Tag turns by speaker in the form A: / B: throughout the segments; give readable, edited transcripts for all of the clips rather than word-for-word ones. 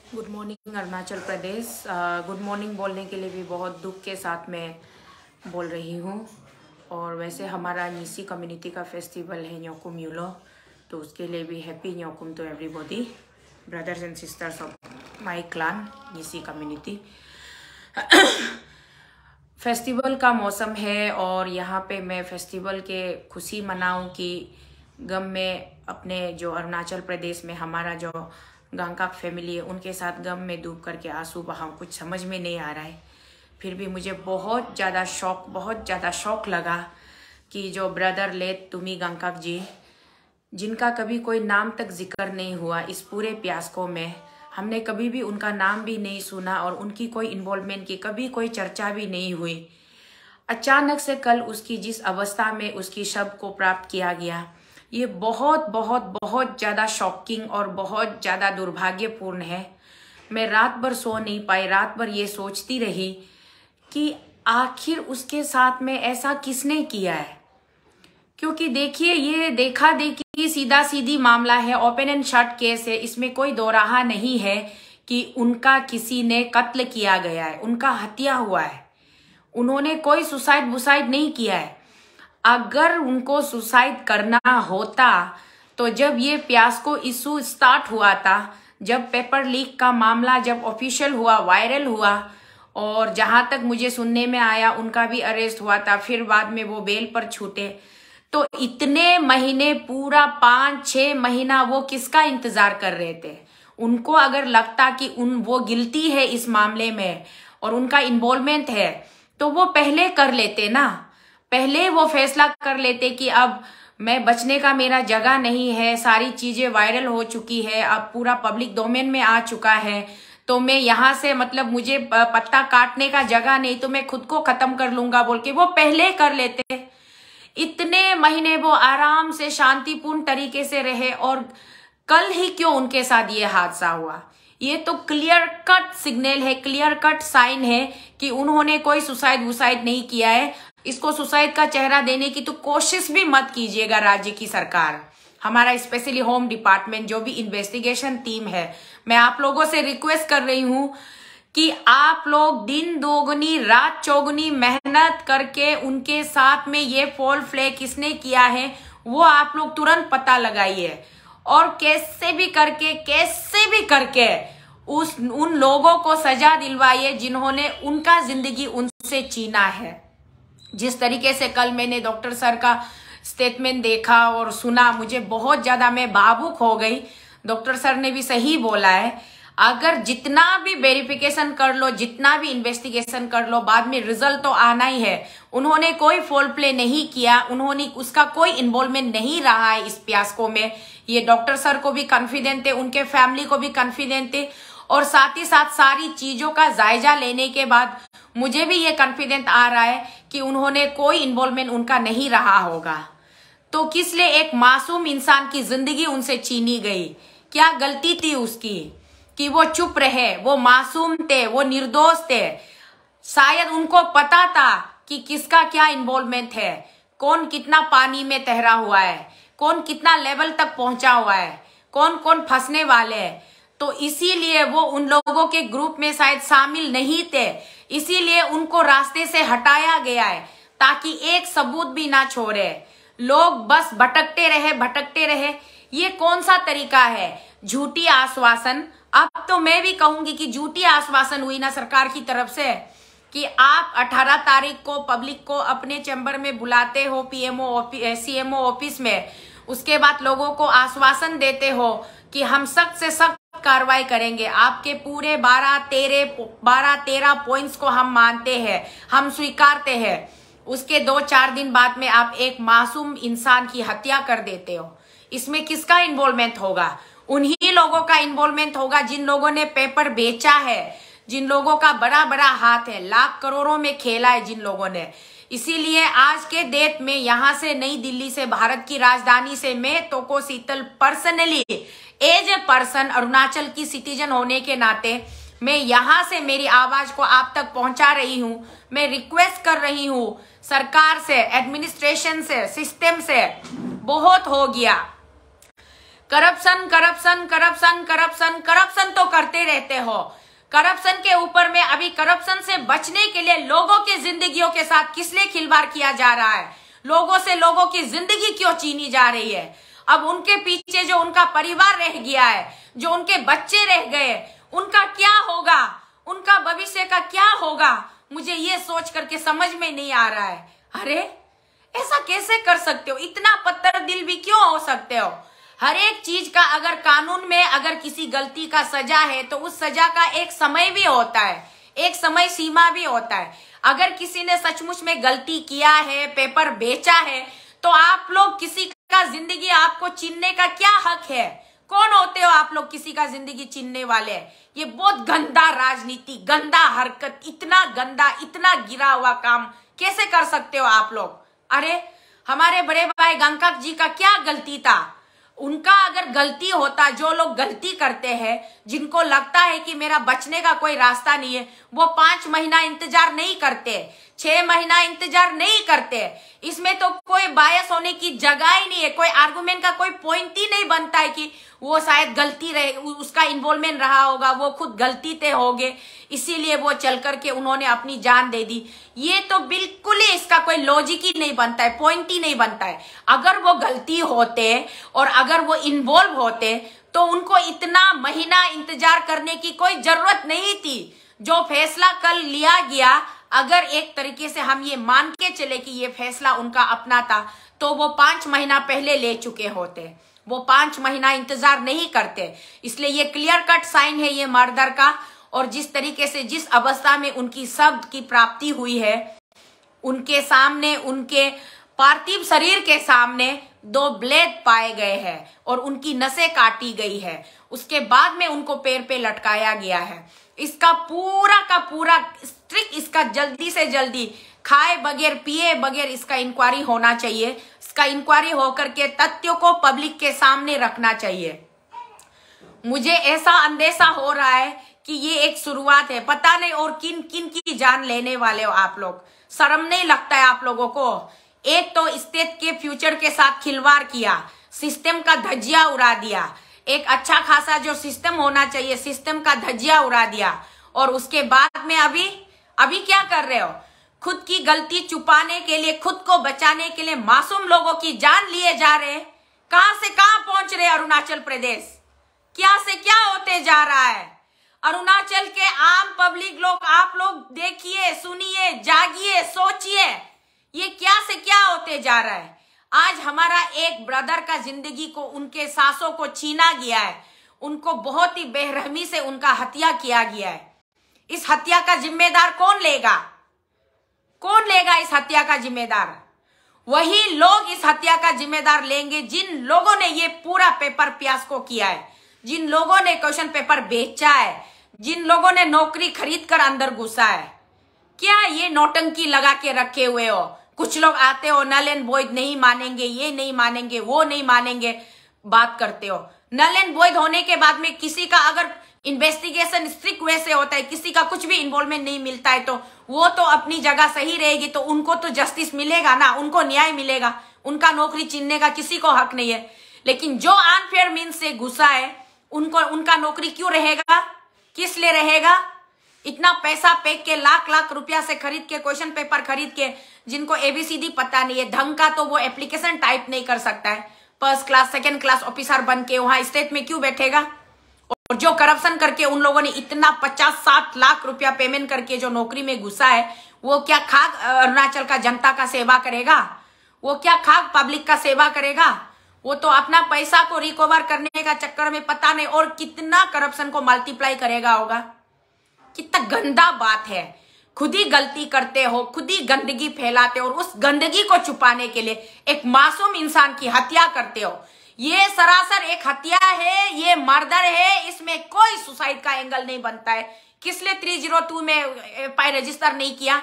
A: Good morning Arunachal Pradesh. Good morning बोलने के लिए भी बहुत दुख के साथ मैं बोल रही हूँ। और वैसे हमारा नीसी कम्युनिटी का फेस्टिवल है न्योकुम यूलो, तो उसके लिए भी happy Nyokum to everybody, brothers and sisters of my clan Nyishi community. Festival का मौसम है और यहाँ पे मैं फेस्टिवल के खुशी मनाऊँ कि गम में अपने जो अरुणाचल प्रदेश में हमारा जो गांगकाक फैमिली है उनके साथ गम में डूब करके आंसू बहाऊं, कुछ समझ में नहीं आ रहा है। फिर भी मुझे बहुत ज़्यादा शौक लगा कि जो ब्रदर लेट तुमी गांगकाक जी, जिनका कभी कोई नाम तक जिक्र नहीं हुआ इस पूरे प्यास्को में, हमने कभी भी उनका नाम भी नहीं सुना और उनकी कोई इन्वॉल्वमेंट की कभी कोई चर्चा भी नहीं हुई। अचानक से कल उसकी जिस अवस्था में उसकी शव को प्राप्त किया गया, ये बहुत ज़्यादा शॉकिंग और बहुत ज़्यादा दुर्भाग्यपूर्ण है। मैं रात भर सो नहीं पाई, रात भर ये सोचती रही कि आखिर उसके साथ में ऐसा किसने किया है। क्योंकि देखिए, ये देखा देखी सीधा सीधी मामला है, ओपन एंड शट केस है, इसमें कोई दो राह नहीं है कि उनका किसी ने कत्ल किया गया है, उनका हत्या हुआ है। उन्होंने कोई सुसाइड वुसाइड नहीं किया है। अगर उनको सुसाइड करना होता तो जब ये प्यास्को इशू स्टार्ट हुआ था, जब पेपर लीक का मामला जब ऑफिशियल हुआ, वायरल हुआ, और जहां तक मुझे सुनने में आया उनका भी अरेस्ट हुआ था, फिर बाद में वो बेल पर छूटे, तो इतने महीने, पूरा 5-6 महीना वो किसका इंतजार कर रहे थे। उनको अगर लगता कि वो गिल्टी है इस मामले में और उनका इन्वॉल्वमेंट है तो वो पहले कर लेते ना, पहले वो फैसला कर लेते कि अब मैं बचने का मेरा जगह नहीं है, सारी चीजें वायरल हो चुकी है, अब पूरा पब्लिक डोमेन में आ चुका है, तो मैं यहाँ से मतलब मुझे पत्ता काटने का जगह नहीं, तो मैं खुद को खत्म कर लूंगा बोल के वो पहले कर लेते। इतने महीने वो आराम से शांतिपूर्ण तरीके से रहे और कल ही क्यों उनके साथ ये हादसा हुआ। ये तो क्लियर कट सिग्नल है, क्लियर कट साइन है कि उन्होंने कोई सुसाइड वुसाइड नहीं किया है। इसको सुसाइड का चेहरा देने की तो कोशिश भी मत कीजिएगा राज्य की सरकार, हमारा स्पेशली होम डिपार्टमेंट, जो भी इन्वेस्टिगेशन टीम है। मैं आप लोगों से रिक्वेस्ट कर रही हूं कि आप लोग दिन दोगुनी रात चौगुनी मेहनत करके उनके साथ में ये फॉल प्ले किसने किया है वो आप लोग तुरंत पता लगाइए और कैसे भी करके उन लोगों को सजा दिलवाइए जिन्होंने उनका जिंदगी उनसे छीना है। जिस तरीके से कल मैंने डॉक्टर सर का स्टेटमेंट देखा और सुना, मुझे बहुत ज्यादा, मैं भावुक हो गई। डॉक्टर सर ने भी सही बोला है, अगर जितना भी वेरिफिकेशन कर लो, जितना भी इन्वेस्टिगेशन कर लो, बाद में रिजल्ट तो आना ही है। उन्होंने कोई फॉल प्ले नहीं किया, उन्होंने उसका कोई इन्वॉल्वमेंट नहीं रहा है इस प्यास्को में। ये डॉक्टर सर को भी कॉन्फिडेंट है, उनके फैमिली को भी कॉन्फिडेंट है, और साथ ही साथ सारी चीजों का जायजा लेने के बाद मुझे भी ये कॉन्फिडेंट आ रहा है कि उन्होंने कोई इन्वॉल्वमेंट उनका नहीं रहा होगा। तो किस लिए एक मासूम इंसान की जिंदगी उनसे छीनी गई? क्या गलती थी उसकी कि वो चुप रहे? वो मासूम थे, वो निर्दोष थे। शायद उनको पता था कि किसका क्या इन्वॉल्वमेंट है, कौन कितना पानी में तैरा हुआ है, कौन कितना लेवल तक पहुंचा हुआ है, कौन कौन फंसने वाले हैं। तो इसीलिए वो उन लोगों के ग्रुप में शायद शामिल नहीं थे, इसीलिए उनको रास्ते से हटाया गया है ताकि एक सबूत भी ना छोड़े। लोग बस भटकते रहे। ये कौन सा तरीका है? झूठी आश्वासन। अब तो मैं भी कहूंगी कि झूठी आश्वासन हुई ना सरकार की तरफ से कि आप 18 तारीख को पब्लिक को अपने चैम्बर में बुलाते हो, पीएमओ सीएमओ ऑफिस में, उसके बाद लोगों को आश्वासन देते हो कि हम सख्त से सख्त कार्रवाई करेंगे, आपके पूरे 12-13 पॉइंट्स को हम मानते हैं, हम स्वीकारते हैं। उसके 2-4 दिन बाद में आप एक मासूम इंसान की हत्या कर देते हो। इसमें किसका इन्वॉल्वमेंट होगा? उन्हीं लोगों का इन्वॉल्वमेंट होगा जिन लोगों ने पेपर बेचा है, जिन लोगों का बड़ा बड़ा हाथ है, लाख करोड़ों में खेला है जिन लोगों ने। इसीलिए आज के डेट में यहाँ से, नई दिल्ली से, भारत की राजधानी से, मैं तोको Sheetal personally as a person, Arunachal की सिटीजन होने के नाते मैं यहाँ से मेरी आवाज को आप तक पहुंचा रही हूँ। मैं रिक्वेस्ट कर रही हूँ सरकार से, एडमिनिस्ट्रेशन से, सिस्टम से, बहुत हो गया। Corruption corruption corruption corruption corruption तो करते रहते हो। करप्शन के ऊपर में अभी करप्शन से बचने के लिए लोगों की जिंदगियों के साथ किस लिए खिलवाड़ किया जा रहा है? लोगों से लोगों की जिंदगी क्यों छीनी जा रही है? अब उनके पीछे जो उनका परिवार रह गया है, जो उनके बच्चे रह गए, उनका क्या होगा? उनका भविष्य का क्या होगा? मुझे ये सोच करके समझ में नहीं आ रहा है। अरे ऐसा कैसे कर सकते हो? इतना पत्थर दिल भी क्यों हो सकते हो? हर एक चीज का अगर कानून में अगर किसी गलती का सजा है तो उस सजा का एक समय भी होता है, एक समय सीमा भी होता है। अगर किसी ने सचमुच में गलती किया है, पेपर बेचा है, तो आप लोग किसी का जिंदगी आपको छीनने का क्या हक है? कौन होते हो आप लोग किसी का जिंदगी छीनने वाले? ये बहुत गंदा राजनीति, गंदा हरकत, इतना गंदा, इतना गिरा हुआ काम कैसे कर सकते हो आप लोग? अरे हमारे बड़े भाई गंगकाक जी का क्या गलती था? उनका अगर गलती होता, जो लोग गलती करते हैं, जिनको लगता है कि मेरा बचने का कोई रास्ता नहीं है, वो 5 महीना इंतजार नहीं करते, 6 महीना इंतजार नहीं करते। इसमें तो कोई बायस होने की जगह ही नहीं है, कोई आर्गुमेंट का कोई पॉइंट ही नहीं बनता है कि वो शायद गलती रहे, उसका इन्वॉल्वमेंट रहा होगा, वो खुद गलती थे होंगे, इसीलिए वो चल करके उन्होंने अपनी जान दे दी। ये तो बिल्कुल ही इसका कोई लॉजिक ही नहीं बनता है, पॉइंट ही नहीं बनता है। अगर वो गलती होते और अगर वो इन्वॉल्व होते तो उनको इतना महीना इंतजार करने की कोई जरूरत नहीं थी। जो फैसला कल लिया गया, अगर एक तरीके से हम ये मान के चले कि ये फैसला उनका अपना था, तो वो 5 महीना पहले ले चुके होते, वो 5 महीना इंतजार नहीं करते। इसलिए ये क्लियर कट साइन है ये मर्डर का। और जिस तरीके से, जिस अवस्था में उनकी शब्द की प्राप्ति हुई है, उनके सामने, उनके पार्थिव शरीर के सामने 2 ब्लेड पाए गए हैं और उनकी नसें काटी गई है। उसके बाद में उनको पैर पे लटकाया गया है। इसका पूरा का पूरा स्ट्रिक्ट, इसका जल्दी से जल्दी, खाए बगैर पिए बगैर इसका इंक्वायरी होना चाहिए। इसका इंक्वायरी होकर के तथ्यों को पब्लिक के सामने रखना चाहिए। मुझे ऐसा अंदेशा हो रहा है कि ये एक शुरुआत है, पता नहीं और किन किन की जान लेने वाले हो आप लोग। शर्म नहीं लगता है आप लोगों को? एक तो स्टेट के फ्यूचर के साथ खिलवाड़ किया, सिस्टम का धज्जिया उड़ा दिया, एक अच्छा खासा जो सिस्टम होना चाहिए, सिस्टम का धज्जिया उड़ा दिया। और उसके बाद में अभी क्या कर रहे हो? खुद की गलती छुपाने के लिए, खुद को बचाने के लिए मासूम लोगों की जान लिए जा रहे हैं। कहां से कहां पहुंच रहे अरुणाचल प्रदेश? क्या से क्या होते जा रहा है? अरुणाचल के आम पब्लिक लोग, आप लोग देखिए, सुनिए, जागिए, सोचिए, ये क्या से क्या होते जा रहा है। आज हमारा एक ब्रदर का जिंदगी को, उनके सांसों को छीना गया है, उनको बहुत ही बेरहमी से उनका हत्या किया गया है। इस हत्या का जिम्मेदार कौन लेगा? कौन लेगा इस हत्या का जिम्मेदार? वही लोग इस हत्या का जिम्मेदार लेंगे जिन लोगों ने ये पूरा पेपर फियास्को किया है, जिन लोगों ने क्वेश्चन पेपर बेचा है, जिन लोगों ने नौकरी खरीद कर अंदर घुसा है। क्या ये नौटंकी लगा के रखे हुए हो? कुछ लोग आते हो, नल एंड वॉइड नहीं मानेंगे, ये नहीं मानेंगे, वो नहीं मानेंगे, बात करते हो। नल एंड वॉइड होने के बाद में किसी का अगर इन्वेस्टिगेशन स्ट्रिक्ट वे से होता है, किसी का कुछ भी इन्वॉल्वमेंट नहीं मिलता है, तो वो तो अपनी जगह सही रहेगी, तो उनको तो जस्टिस मिलेगा ना, उनको न्याय मिलेगा, उनका नौकरी छीनने का किसी को हक नहीं है। लेकिन जो अनफेयर मीन्स से घुसा है, उनको, उनका नौकरी क्यों रहेगा? किस लिए रहेगा? इतना पैसा फेंक के, लाख लाख रुपया से खरीद के, क्वेश्चन पेपर खरीद के, जिनको एबीसीडी पता नहीं है, ढंग का तो वो एप्लीकेशन टाइप नहीं कर सकता है, first class second class officer बन के वहां स्टेट में क्यों बैठेगा? और जो करप्शन करके उन लोगों ने इतना 50-60 लाख रुपया पेमेंट करके जो नौकरी में घुसा है, वो क्या खाक अरुणाचल का जनता का सेवा करेगा? वो क्या खाक पब्लिक का सेवा करेगा? वो तो अपना पैसा को रिकवर करने का चक्कर में पता नहीं और कितना करप्शन को मल्टीप्लाई करेगा होगा। कितना गंदा बात है। खुद ही गलती करते हो, खुद ही गंदगी फैलाते हो और उस गंदगी को छुपाने के लिए एक मासूम इंसान की हत्या करते हो। ये सरासर एक हत्या है, ये मर्डर है, इसमें कोई सुसाइड का एंगल नहीं बनता है। किस लिए 302 में एफआईआर रजिस्टर नहीं किया?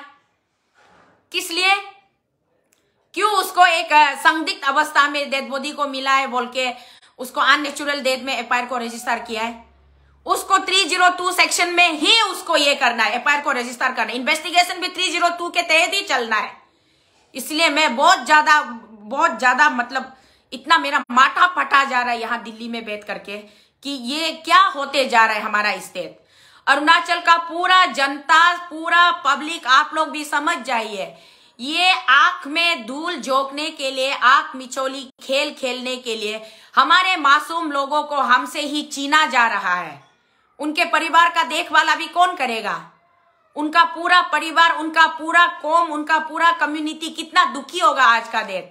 A: किस लिए? क्यों उसको एक संदिग्ध अवस्था में डेड बॉडी को मिला है बोल के उसको अननेचुरल डेथ में एफआईआर को रजिस्टर किया है? उसको 302 सेक्शन में ही उसको ये करना है, एफआईआर को रजिस्टर करना है। इन्वेस्टिगेशन भी 302 के तहत ही चलना है। इसलिए मैं बहुत ज्यादा मतलब इतना मेरा माथा फटा जा रहा है यहाँ दिल्ली में बैठ करके कि ये क्या होते जा रहा है हमारा स्टेट। अरुणाचल का पूरा जनता, पूरा पब्लिक, आप लोग भी समझ जाइए, ये आंख में धूल झोंकने के लिए, आंख मिचौली खेल खेलने के लिए हमारे मासूम लोगों को हमसे ही छीना जा रहा है। उनके परिवार का देखभाल अभी कौन करेगा? उनका पूरा परिवार, उनका पूरा कौम, उनका पूरा कम्युनिटी कितना दुखी होगा आज का दिन।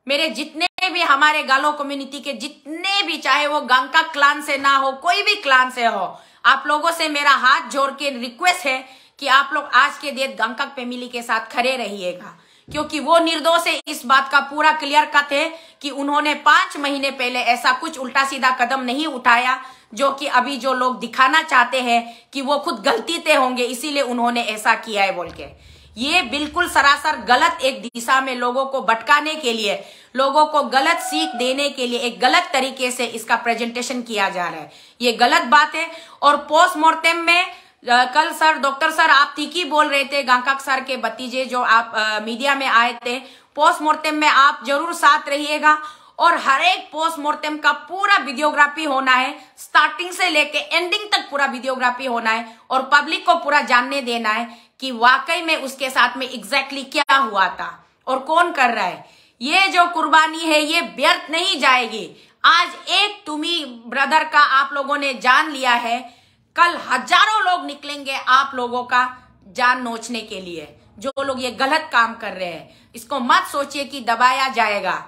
A: मेरे जितने भी हमारे गालो कम्युनिटी के जितने भी, चाहे वो गांगका क्लान से ना हो, कोई भी क्लान से हो, आप लोगों से मेरा हाथ जोड़ के रिक्वेस्ट है कि आप लोग आज के दिन गांगका फैमिली के साथ खड़े रहिएगा, क्योंकि वो निर्दोष है। इस बात का पूरा क्लियर कट है कि उन्होंने 5 महीने पहले ऐसा कुछ उल्टा सीधा कदम नहीं उठाया जो कि अभी जो लोग दिखाना चाहते हैं कि वो खुद गलती से होंगे, इसीलिए उन्होंने ऐसा किया है बोल के। ये बिल्कुल सरासर गलत एक दिशा में लोगों को भटकाने के लिए, लोगों को गलत सीख देने के लिए एक गलत तरीके से इसका प्रेजेंटेशन किया जा रहा है। ये गलत बात है। और पोस्टमार्टम में कल सर, डॉक्टर सर, आप ठीक ही बोल रहे थे, गांगका सर के भतीजे जो आप मीडिया में आए थे, पोस्टमार्टम में आप जरूर साथ रहिएगा और हर एक पोस्टमार्टम का पूरा वीडियोग्राफी होना है, स्टार्टिंग से लेके एंडिंग तक पूरा वीडियोग्राफी होना है और पब्लिक को पूरा जानने देना है कि वाकई में उसके साथ में एग्जैक्टली क्या हुआ था और कौन कर रहा है। ये जो कुर्बानी है ये व्यर्थ नहीं जाएगी। आज एक तुम्ही ब्रदर का आप लोगों ने जान लिया है, कल हजारों लोग निकलेंगे आप लोगों का जान नोचने के लिए। जो लोग ये गलत काम कर रहे हैं, इसको मत सोचिए कि दबाया जाएगा।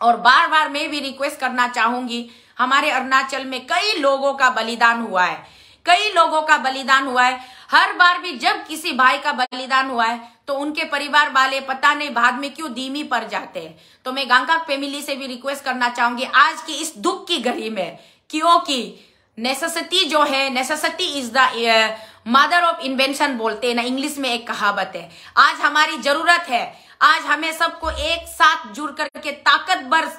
A: और बार बार मैं भी रिक्वेस्ट करना चाहूंगी, हमारे अरुणाचल में कई लोगों का बलिदान हुआ है, कई लोगों का बलिदान हुआ है। हर बार भी जब किसी भाई का बलिदान हुआ है तो उनके परिवार वाले पता नहीं बाद में क्यों धीमी पड़ जाते हैं। तो मैं गांगका फैमिली से भी रिक्वेस्ट करना चाहूंगी आज की इस दुख की घड़ी में, क्योंकि नेसेसिटी जो है, necessity is the mother of invention बोलते हैं ना, इंग्लिश में एक कहावत है। आज हमारी जरूरत है, आज हमें सबको एक साथ जुड़ करके ताकतवर,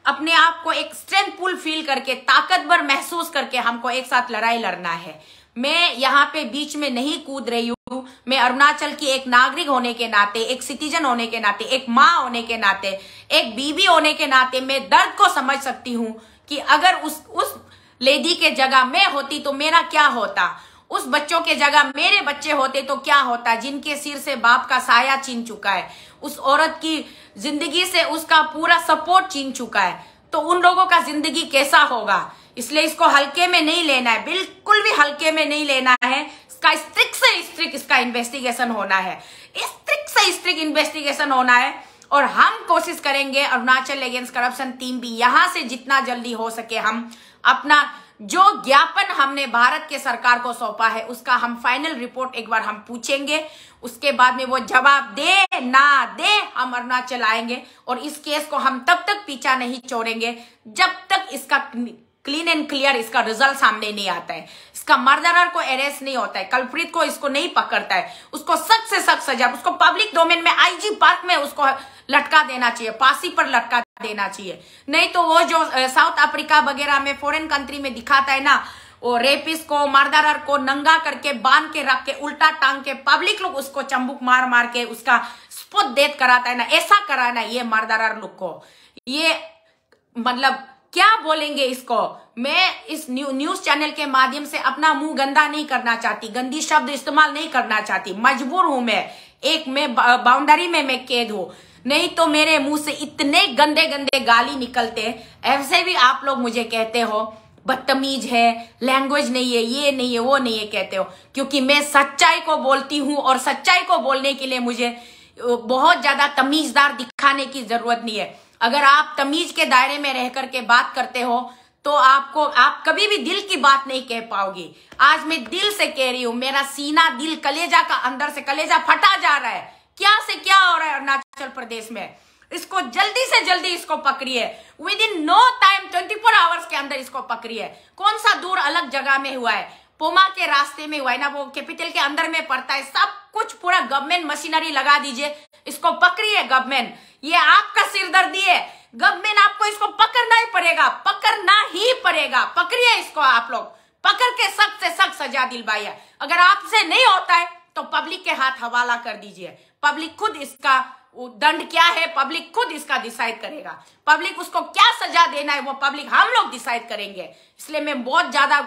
A: अपने आप को एक स्ट्रेंथफुल फील करके, ताकतवर महसूस करके हमको एक साथ लड़ाई लड़ना है। मैं यहाँ पे बीच में नहीं कूद रही हूँ। मैं अरुणाचल की एक नागरिक होने के नाते, एक सिटीजन होने के नाते, एक माँ होने के नाते, एक बीवी होने के नाते मैं दर्द को समझ सकती हूँ कि अगर उस लेडी के जगह मैं होती तो मेरा क्या होता, उस बच्चों के जगह मेरे बच्चे होते तो क्या होता, जिनके सिर से बाप का साया छीन चुका है, उस औरत की जिंदगी से उसका पूरा सपोर्ट छीन चुका है, तो उन लोगों का जिंदगी कैसा होगा। इसलिए इसको हल्के में नहीं लेना है, बिल्कुल भी हल्के में नहीं लेना है। इसका स्ट्रिक्ट से स्ट्रिक्ट इसका इन्वेस्टिगेशन होना है, स्ट्रिक्ट से स्ट्रिक्ट इन्वेस्टिगेशन होना है। और हम कोशिश करेंगे, अरुणाचल अगेंस्ट करप्शन टीम भी यहाँ से जितना जल्दी हो सके हम अपना जो ज्ञापन हमने भारत के सरकार को सौंपा है उसका हम फाइनल रिपोर्ट एक बार हम पूछेंगे। उसके बाद में वो जवाब दे ना दे, हम अरुणाचल आएंगे और इस केस को हम तब तक पीछा नहीं छोड़ेंगे जब तक इसका क्लीन एंड क्लियर इसका रिजल्ट सामने नहीं आता है, इसका मर्डरर को अरेस्ट नहीं होता है, कल्प्रिट को इसको नहीं पकड़ता है, उसको सख्त से सख्त सजा, उसको पब्लिक डोमेन में आईजी पार्क में उसको लटका देना चाहिए, फांसी पर लटका देना चाहिए। नहीं तो वो जो साउथ अफ्रीका वगैरह में, फॉरेन कंट्री में दिखाता है ना, वो रेपिस्ट को, मर्डरर को नंगा करके बांध के रख के उल्टा टांग के पब्लिक लोग उसको चंबुक मार मार के उसका स्पॉट डेथ कराता है ना, ऐसा कराना ये मर्डरर लोग को। ये मतलब क्या बोलेंगे इसको। मैं इस न्यूज चैनल के माध्यम से अपना मुंह गंदा नहीं करना चाहती, गंदी शब्द इस्तेमाल नहीं करना चाहती, मजबूर हूं मैं बाउंड्री में मैं कैद हूं, नहीं तो मेरे मुंह से इतने गंदे गंदे गाली निकलते। ऐसे भी आप लोग मुझे कहते हो बदतमीज है, लैंग्वेज नहीं है, ये नहीं है, वो नहीं है कहते हो, क्योंकि मैं सच्चाई को बोलती हूँ और सच्चाई को बोलने के लिए मुझे बहुत ज्यादा तमीजदार दिखाने की जरूरत नहीं है। अगर आप तमीज के दायरे में रह करके बात करते हो तो आप कभी भी दिल की बात नहीं कह पाओगी। आज मैं दिल से कह रही हूँ, मेरा सीना, दिल, कलेजा का अंदर से कलेजा फटा जा रहा है। क्या से क्या हो रहा है अरुणाचल प्रदेश में, इसको जल्दी से जल्दी इसको पकड़िए, within no time 24 hours के अंदर इसको पकड़िए। कौन सा दूर अलग जगह में हुआ है, पोमा के रास्ते में हुआ है ना, वो कैपिटल के अंदर में पड़ता है। सब कुछ पूरा गवर्नमेंट मशीनरी लगा दीजिए, इसको पकड़िए गवर्नमेंट। ये आपका सिरदर्दी है, गवर्नमेंट आपको इसको पकड़ना ही पड़ेगा, पकड़ना ही पड़ेगा। पकड़िए इसको, आप लोग पकड़ के सख्त से सख्त सजा दिलवाइए। अगर आपसे नहीं होता है तो पब्लिक के हाथ हवाला कर दीजिए, पब्लिक खुद इसका दंड क्या है पब्लिक खुद इसका डिसाइड करेगा। पब्लिक उसको क्या सजा देना है वो पब्लिक हम लोग डिसाइड करेंगे। इसलिए मैं बहुत ज्यादा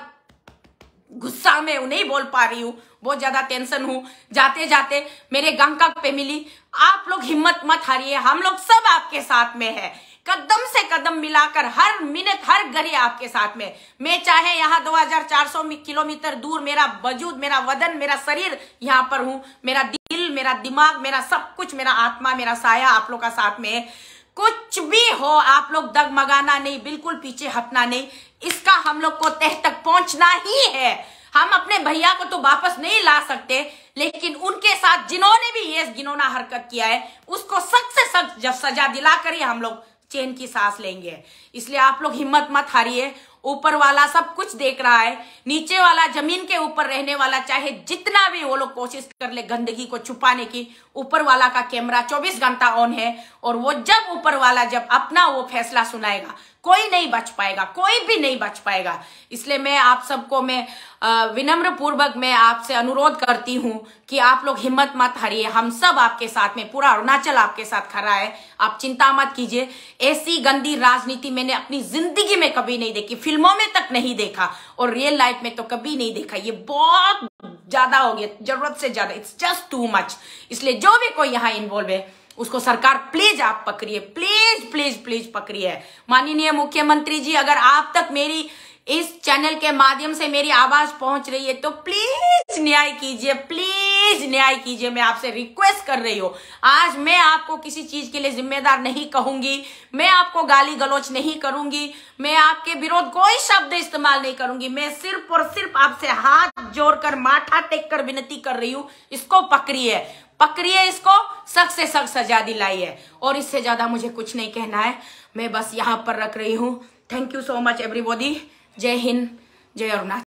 A: गुस्सा में नहीं बोल पा रही हूँ, बहुत ज्यादा टेंशन हूँ। जाते जाते मेरे गांगकाक फैमिली, आप लोग हिम्मत मत हारिए, हम लोग सब आपके साथ में है, कदम से कदम मिलाकर हर मिनट हर घड़ी आपके साथ में। मैं चाहे यहाँ 2400 किलोमीटर दूर मेरा वजूद, मेरा वदन, मेरा शरीर यहाँ पर हूँ, मेरा दिल, मेरा दिमाग, मेरा सब कुछ, मेरा आत्मा, मेरा साया आप लोग का साथ में है। कुछ भी हो आप लोग डगमगाना नहीं, बिल्कुल पीछे हटना नहीं, इसका हम लोग को तह तक पहुंचना ही है। हम अपने भैया को तो वापस नहीं ला सकते, लेकिन उनके साथ जिन्होंने भी ये घिनौना हरकत किया है उसको सख्त से सख्त जब सजा दिलाकर ही हम लोग चैन की सांस लेंगे। इसलिए आप लोग हिम्मत मत हारिए, ऊपर वाला सब कुछ देख रहा है, नीचे वाला जमीन के ऊपर रहने वाला चाहे जितना भी वो लोग कोशिश कर ले गंदगी को छुपाने की, ऊपर वाला का कैमरा 24 घंटा ऑन है, और वो जब ऊपर वाला जब अपना वो फैसला सुनाएगा कोई नहीं बच पाएगा, कोई भी नहीं बच पाएगा। इसलिए मैं आप सबको मैं विनम्र पूर्वक मैं आपसे अनुरोध करती हूँ कि आप लोग हिम्मत मत हारिए, हम सब आपके साथ में, पूरा अरुणाचल आपके साथ खड़ा है, आप चिंता मत कीजिए। ऐसी गंदी राजनीति मैंने अपनी जिंदगी में कभी नहीं देखी, फिल्मों में तक नहीं देखा और रियल लाइफ में तो कभी नहीं देखा। ये बहुत ज्यादा हो गया, जरूरत से ज्यादा, इट्स जस्ट टू मच। इसलिए जो भी कोई यहाँ इन्वॉल्व है उसको सरकार प्लीज आप पकड़िए, प्लीज प्लीज प्लीज पकड़िए। माननीय मुख्यमंत्री जी, अगर आप तक मेरी इस चैनल के माध्यम से मेरी आवाज पहुंच रही है तो प्लीज न्याय कीजिए, प्लीज न्याय कीजिए, मैं आपसे रिक्वेस्ट कर रही हूँ। आज मैं आपको किसी चीज के लिए जिम्मेदार नहीं कहूंगी, मैं आपको गाली गलौच नहीं करूंगी, मैं आपके विरोध कोई शब्द इस्तेमाल नहीं करूंगी, मैं सिर्फ और सिर्फ आपसे हाथ जोड़कर माथा टेक कर विनती कर रही हूँ, इसको पकड़िए, पकड़िए, इसको सख्त से सख्त सजा दिलाइए। और इससे ज्यादा मुझे कुछ नहीं कहना है, मैं बस यहाँ पर रख रही हूँ। Thank you so much everybody. जय हिंद, जय अरुणाचल।